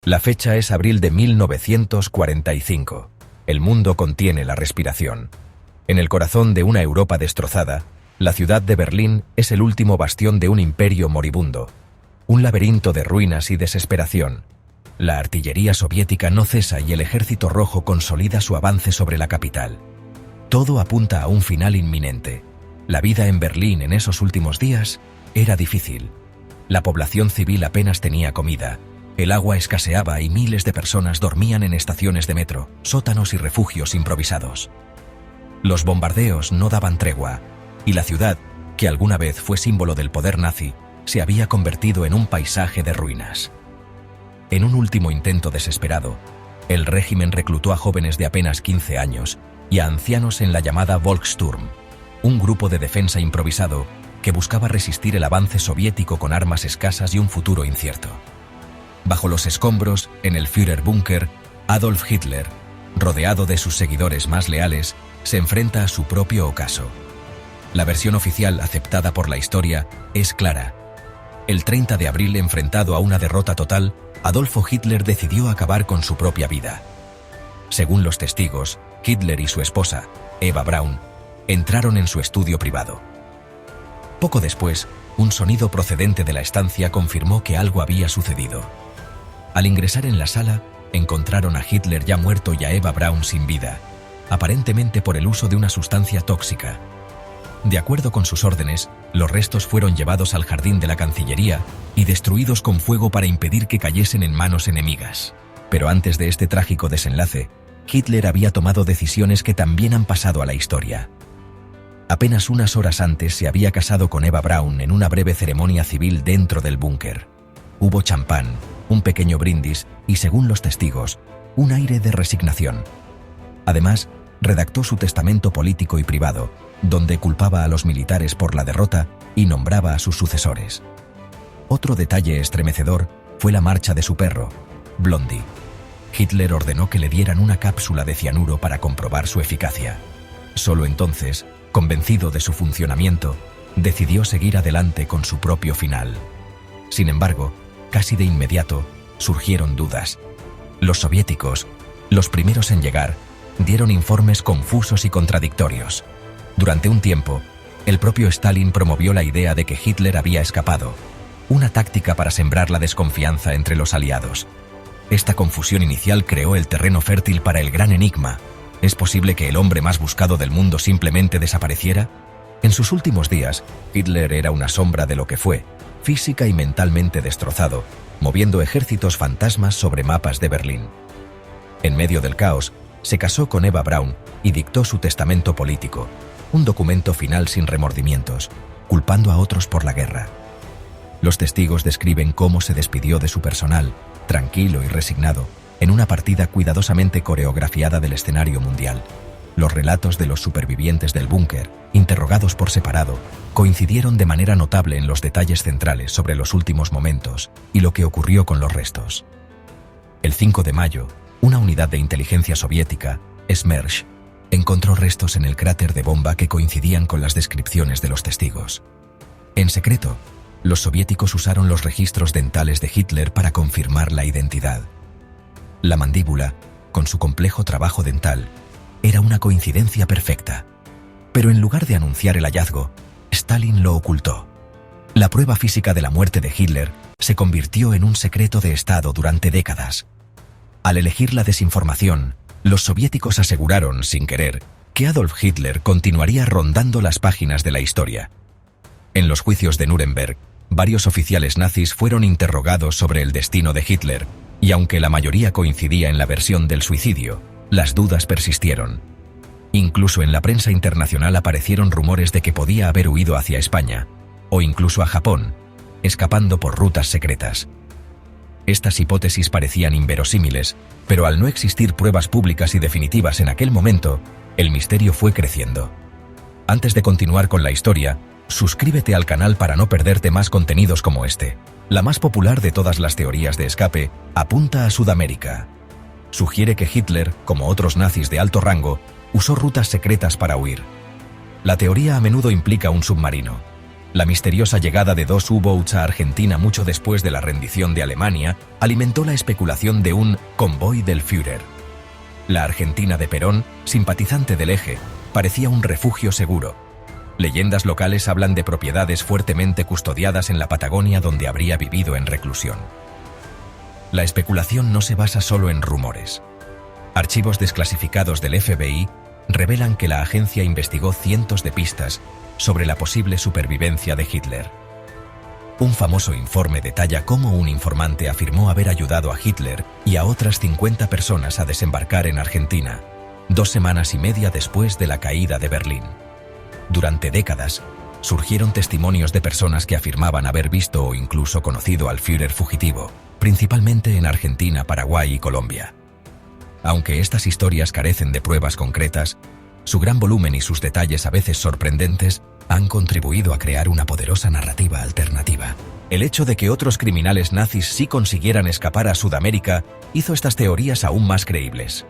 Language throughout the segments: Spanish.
La fecha es abril de 1945. El mundo contiene la respiración. En el corazón de una Europa destrozada, la ciudad de Berlín es el último bastión de un imperio moribundo. Un laberinto de ruinas y desesperación. La artillería soviética no cesa y el ejército rojo consolida su avance sobre la capital. Todo apunta a un final inminente. La vida en Berlín en esos últimos días era difícil. La población civil apenas tenía comida. El agua escaseaba y miles de personas dormían en estaciones de metro, sótanos y refugios improvisados. Los bombardeos no daban tregua, y la ciudad, que alguna vez fue símbolo del poder nazi, se había convertido en un paisaje de ruinas. En un último intento desesperado, el régimen reclutó a jóvenes de apenas 15 años y a ancianos en la llamada Volkssturm, un grupo de defensa improvisado que buscaba resistir el avance soviético con armas escasas y un futuro incierto. Bajo los escombros, en el Führerbunker, Adolf Hitler, rodeado de sus seguidores más leales, se enfrenta a su propio ocaso. La versión oficial aceptada por la historia es clara. El 30 de abril, enfrentado a una derrota total, Adolfo Hitler decidió acabar con su propia vida. Según los testigos, Hitler y su esposa, Eva Braun, entraron en su estudio privado. Poco después, un sonido procedente de la estancia confirmó que algo había sucedido. Al ingresar en la sala, encontraron a Hitler ya muerto y a Eva Braun sin vida, aparentemente por el uso de una sustancia tóxica. De acuerdo con sus órdenes, los restos fueron llevados al jardín de la Cancillería y destruidos con fuego para impedir que cayesen en manos enemigas. Pero antes de este trágico desenlace, Hitler había tomado decisiones que también han pasado a la historia. Apenas unas horas antes se había casado con Eva Braun en una breve ceremonia civil dentro del búnker. Hubo champán, un pequeño brindis y, según los testigos, un aire de resignación. Además, redactó su testamento político y privado, donde culpaba a los militares por la derrota y nombraba a sus sucesores. Otro detalle estremecedor fue la marcha de su perro, Blondie. Hitler ordenó que le dieran una cápsula de cianuro para comprobar su eficacia. Solo entonces, convencido de su funcionamiento, decidió seguir adelante con su propio final. Sin embargo, casi de inmediato, surgieron dudas. Los soviéticos, los primeros en llegar, dieron informes confusos y contradictorios. Durante un tiempo, el propio Stalin promovió la idea de que Hitler había escapado, una táctica para sembrar la desconfianza entre los aliados. Esta confusión inicial creó el terreno fértil para el gran enigma. ¿Es posible que el hombre más buscado del mundo simplemente desapareciera? En sus últimos días, Hitler era una sombra de lo que fue, física y mentalmente destrozado, moviendo ejércitos fantasmas sobre mapas de Berlín. En medio del caos, se casó con Eva Braun y dictó su testamento político, un documento final sin remordimientos, culpando a otros por la guerra. Los testigos describen cómo se despidió de su personal, tranquilo y resignado, en una partida cuidadosamente coreografiada del escenario mundial. Los relatos de los supervivientes del búnker, interrogados por separado, coincidieron de manera notable en los detalles centrales sobre los últimos momentos y lo que ocurrió con los restos. El 5 de mayo, una unidad de inteligencia soviética, Smersh, encontró restos en el cráter de bomba que coincidían con las descripciones de los testigos. En secreto, los soviéticos usaron los registros dentales de Hitler para confirmar la identidad. La mandíbula, con su complejo trabajo dental, era una coincidencia perfecta. Pero en lugar de anunciar el hallazgo, Stalin lo ocultó. La prueba física de la muerte de Hitler se convirtió en un secreto de Estado durante décadas. Al elegir la desinformación, los soviéticos aseguraron, sin querer, que Adolf Hitler continuaría rondando las páginas de la historia. En los juicios de Nuremberg, varios oficiales nazis fueron interrogados sobre el destino de Hitler, y aunque la mayoría coincidía en la versión del suicidio, las dudas persistieron. Incluso en la prensa internacional aparecieron rumores de que podía haber huido hacia España, o incluso a Japón, escapando por rutas secretas. Estas hipótesis parecían inverosímiles, pero al no existir pruebas públicas y definitivas en aquel momento, el misterio fue creciendo. Antes de continuar con la historia, suscríbete al canal para no perderte más contenidos como este. La más popular de todas las teorías de escape apunta a Sudamérica. Sugiere que Hitler, como otros nazis de alto rango, usó rutas secretas para huir. La teoría a menudo implica un submarino. La misteriosa llegada de 2 U-boats a Argentina mucho después de la rendición de Alemania alimentó la especulación de un convoy del Führer. La Argentina de Perón, simpatizante del Eje, parecía un refugio seguro. Leyendas locales hablan de propiedades fuertemente custodiadas en la Patagonia donde habría vivido en reclusión. La especulación no se basa solo en rumores. Archivos desclasificados del FBI revelan que la agencia investigó cientos de pistas sobre la posible supervivencia de Hitler. Un famoso informe detalla cómo un informante afirmó haber ayudado a Hitler y a otras 50 personas a desembarcar en Argentina, 2 semanas y media después de la caída de Berlín. Durante décadas, surgieron testimonios de personas que afirmaban haber visto o incluso conocido al Führer fugitivo, principalmente en Argentina, Paraguay y Colombia. Aunque estas historias carecen de pruebas concretas, su gran volumen y sus detalles a veces sorprendentes han contribuido a crear una poderosa narrativa alternativa. El hecho de que otros criminales nazis sí consiguieran escapar a Sudamérica hizo estas teorías aún más creíbles.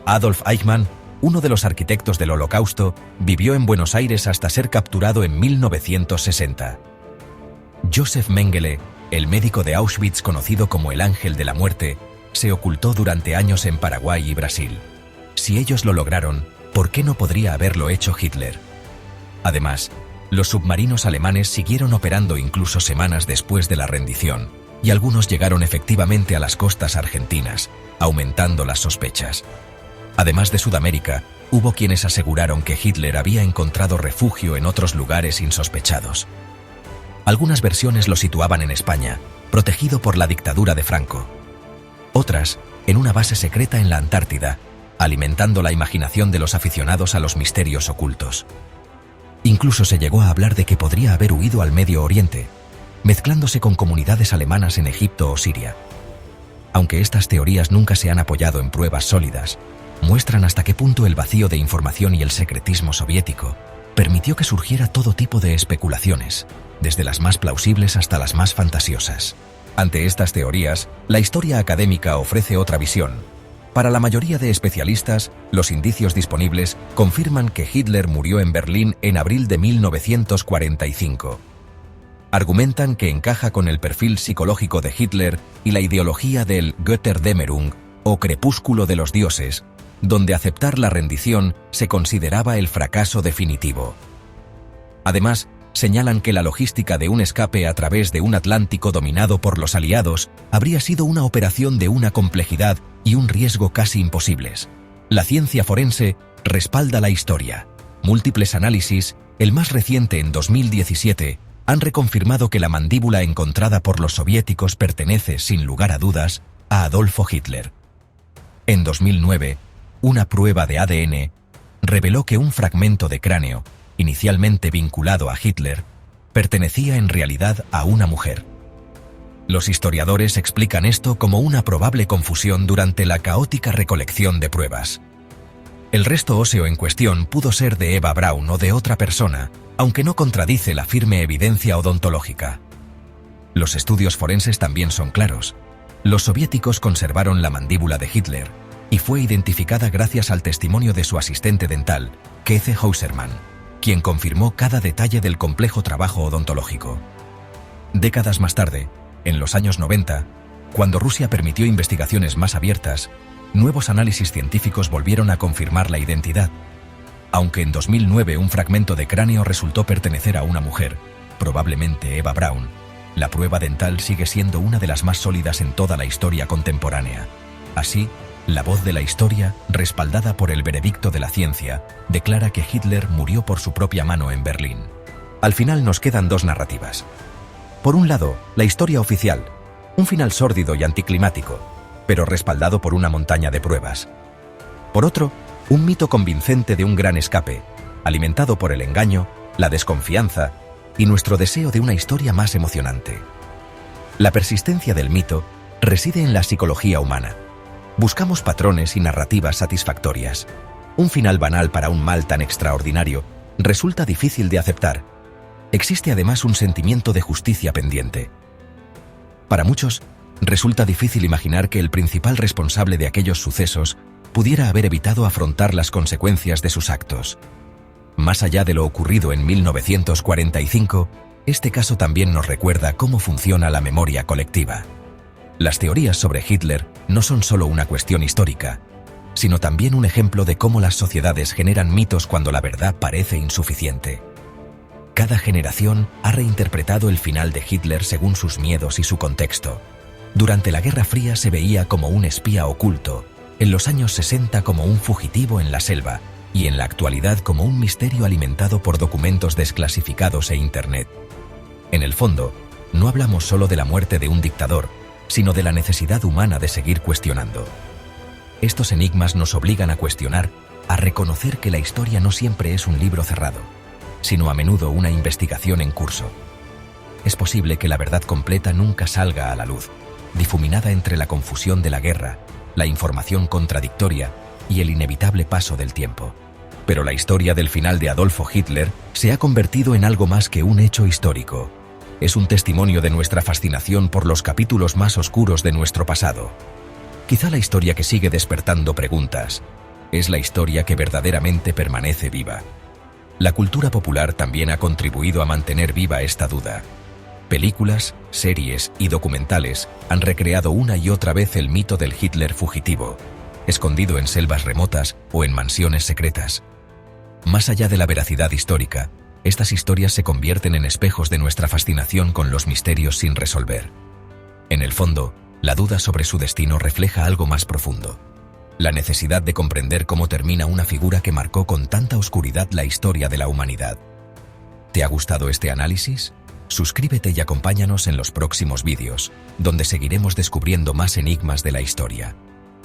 Adolf Eichmann, uno de los arquitectos del Holocausto, vivió en Buenos Aires hasta ser capturado en 1960. Joseph Mengele, el médico de Auschwitz conocido como el Ángel de la Muerte, se ocultó durante años en Paraguay y Brasil. Si ellos lo lograron, ¿por qué no podría haberlo hecho Hitler? Además, los submarinos alemanes siguieron operando incluso semanas después de la rendición, y algunos llegaron efectivamente a las costas argentinas, aumentando las sospechas. Además de Sudamérica, hubo quienes aseguraron que Hitler había encontrado refugio en otros lugares insospechados. Algunas versiones lo situaban en España, protegido por la dictadura de Franco. Otras, en una base secreta en la Antártida, alimentando la imaginación de los aficionados a los misterios ocultos. Incluso se llegó a hablar de que podría haber huido al Medio Oriente, mezclándose con comunidades alemanas en Egipto o Siria. Aunque estas teorías nunca se han apoyado en pruebas sólidas, muestran hasta qué punto el vacío de información y el secretismo soviético permitió que surgiera todo tipo de especulaciones, desde las más plausibles hasta las más fantasiosas. Ante estas teorías, la historia académica ofrece otra visión. Para la mayoría de especialistas, los indicios disponibles confirman que Hitler murió en Berlín en abril de 1945. Argumentan que encaja con el perfil psicológico de Hitler y la ideología del Götterdämmerung, o crepúsculo de los dioses, donde aceptar la rendición se consideraba el fracaso definitivo. Además, señalan que la logística de un escape a través de un Atlántico dominado por los aliados habría sido una operación de una complejidad y un riesgo casi imposibles. La ciencia forense respalda la historia. Múltiples análisis, el más reciente en 2017, han reconfirmado que la mandíbula encontrada por los soviéticos pertenece, sin lugar a dudas, a Adolfo Hitler. En 2009, una prueba de ADN reveló que un fragmento de cráneo, inicialmente vinculado a Hitler, pertenecía en realidad a una mujer. Los historiadores explican esto como una probable confusión durante la caótica recolección de pruebas. El resto óseo en cuestión pudo ser de Eva Braun o de otra persona, aunque no contradice la firme evidencia odontológica. Los estudios forenses también son claros. Los soviéticos conservaron la mandíbula de Hitler, y fue identificada gracias al testimonio de su asistente dental, Keith Hausermann, quien confirmó cada detalle del complejo trabajo odontológico. Décadas más tarde, en los años 90, cuando Rusia permitió investigaciones más abiertas, nuevos análisis científicos volvieron a confirmar la identidad. Aunque en 2009 un fragmento de cráneo resultó pertenecer a una mujer, probablemente Eva Braun, la prueba dental sigue siendo una de las más sólidas en toda la historia contemporánea. Así, la voz de la historia, respaldada por el veredicto de la ciencia, declara que Hitler murió por su propia mano en Berlín. Al final nos quedan dos narrativas. Por un lado, la historia oficial, un final sórdido y anticlimático, pero respaldado por una montaña de pruebas. Por otro, un mito convincente de un gran escape, alimentado por el engaño, la desconfianza y nuestro deseo de una historia más emocionante. La persistencia del mito reside en la psicología humana. Buscamos patrones y narrativas satisfactorias. Un final banal para un mal tan extraordinario resulta difícil de aceptar. Existe además un sentimiento de justicia pendiente. Para muchos, resulta difícil imaginar que el principal responsable de aquellos sucesos pudiera haber evitado afrontar las consecuencias de sus actos. Más allá de lo ocurrido en 1945, este caso también nos recuerda cómo funciona la memoria colectiva. Las teorías sobre Hitler no son solo una cuestión histórica, sino también un ejemplo de cómo las sociedades generan mitos cuando la verdad parece insuficiente. Cada generación ha reinterpretado el final de Hitler según sus miedos y su contexto. Durante la Guerra Fría se veía como un espía oculto, en los años 60 como un fugitivo en la selva, y en la actualidad como un misterio alimentado por documentos desclasificados e Internet. En el fondo, no hablamos solo de la muerte de un dictador, sino de la necesidad humana de seguir cuestionando. Estos enigmas nos obligan a cuestionar, a reconocer que la historia no siempre es un libro cerrado, sino a menudo una investigación en curso. Es posible que la verdad completa nunca salga a la luz, difuminada entre la confusión de la guerra, la información contradictoria y el inevitable paso del tiempo. Pero la historia del final de Adolfo Hitler se ha convertido en algo más que un hecho histórico. Es un testimonio de nuestra fascinación por los capítulos más oscuros de nuestro pasado. Quizá la historia que sigue despertando preguntas es la historia que verdaderamente permanece viva. La cultura popular también ha contribuido a mantener viva esta duda. Películas, series y documentales han recreado una y otra vez el mito del Hitler fugitivo, escondido en selvas remotas o en mansiones secretas. Más allá de la veracidad histórica, estas historias se convierten en espejos de nuestra fascinación con los misterios sin resolver. En el fondo, la duda sobre su destino refleja algo más profundo: la necesidad de comprender cómo termina una figura que marcó con tanta oscuridad la historia de la humanidad. ¿Te ha gustado este análisis? Suscríbete y acompáñanos en los próximos vídeos, donde seguiremos descubriendo más enigmas de la historia.